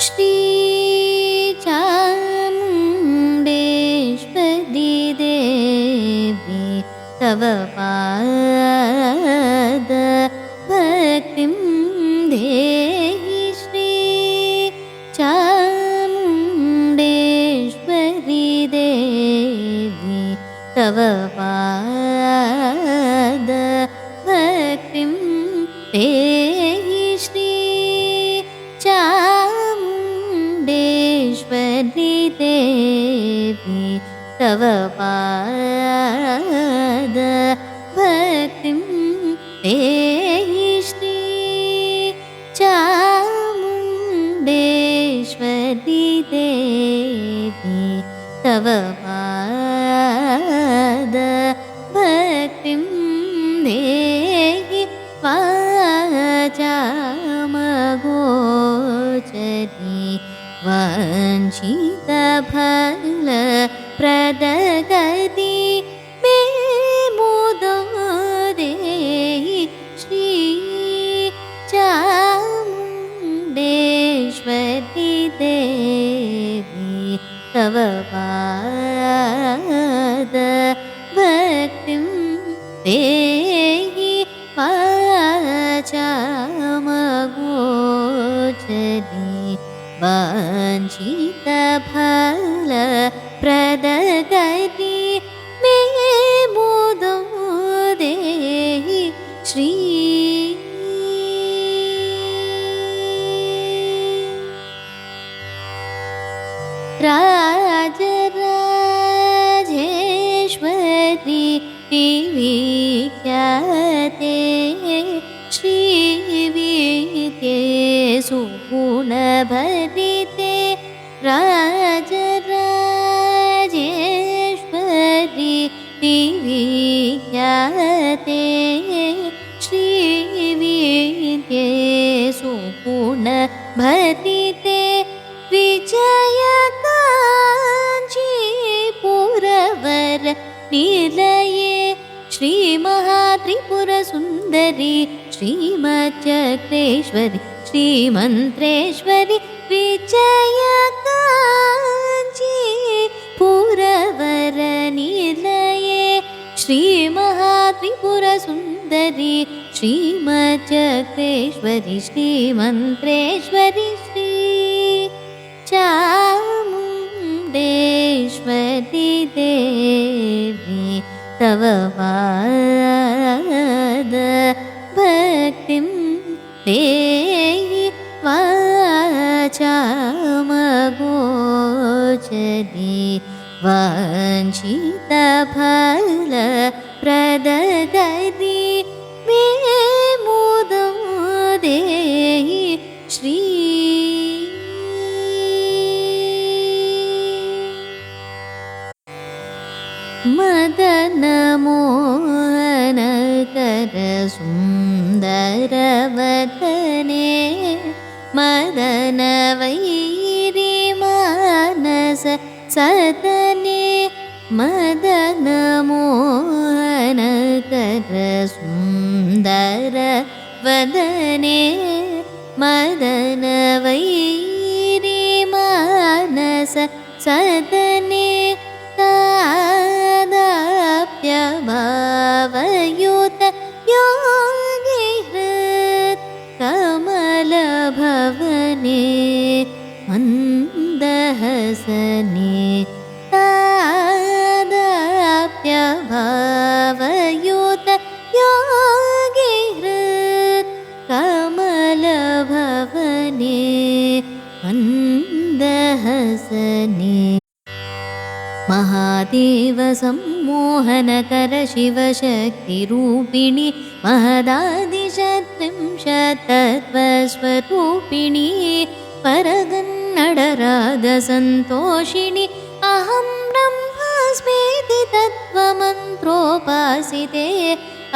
श्री चामुण्डेश्वरी देवी तव पाद भक्तिं देहि श्री चामुण्डेश्वरी देवी तव पाद भक्तिं देहि श्री चामुण्डेश्वरी देवी तव पाद भक्तिं देहि श्री चामुण्डेश्वरी देवी तव पाद भक्तिं देहि वाचामगोचरी वाञ्छितफलप्रदगति मे मुदो देहि श्री चामुण्डेश्वरी देवी तव पाद भक्तिं देहि वाचामगोचरी वाञ्छितफलप्रदगति मे मुदो देहि श्री राजराजेश्वरी विख्याते श्रीविद्ये सुगुणभरिते राजराजेश्वरी विख्याते श्रीविद्ये सुगुणभरिते विजयकाञ्चीपुरवर निलये श्रीमहात्रिपुरसुन्दरी श्रीमच्चक्रेश्वरी श्रीमन्त्रेश्वरी विजयकाञ्चीपुरवर निलये श्रीमहात्रिपुरसुन्दरी श्रीमच्चक्रेश्वरी श्रीमन्त्रेश्वरी श्री चामुण्डेश्वरी देवी तव पाद भक्तिं देहि वाचामगोचरी वाञ्छितफलप्रदगति मे मुदो देहि श्री मदनमोहनकर सुन्दरवदने मदनवैरिमानस सदने मदनमोहनकर सुन्दरवदने मदनवैरिमानस सदने तादाप्यभावयुत योगिहृत् कमलभवने मन्दहसने तादाप्यभावयुत योगिहृत् कमलभवने मन्दहसने महादेव सम्मोहनकर शिवशक्तिरूपिणि महदादिशत्रिंशत्तत्त्वस्वरूपिणि परगन्नडरागसन्तोषिणि अहं ब्रह्मास्मीति तत्त्वमन्त्रोपासिते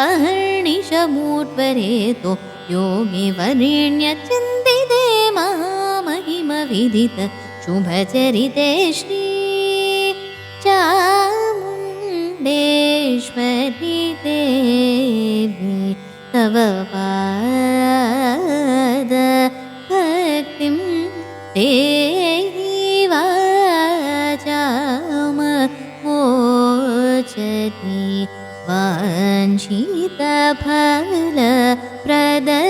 अहर्निशमूर्ध्वरेतो योगिवरेण्यचिन्तिते महामहिमविदित शुभचरिते श्री चामुण्डेश्वरी देवी तव पाद भक्तिं देहि वाचाममोचति वाञ्छितफलप्रददायकम्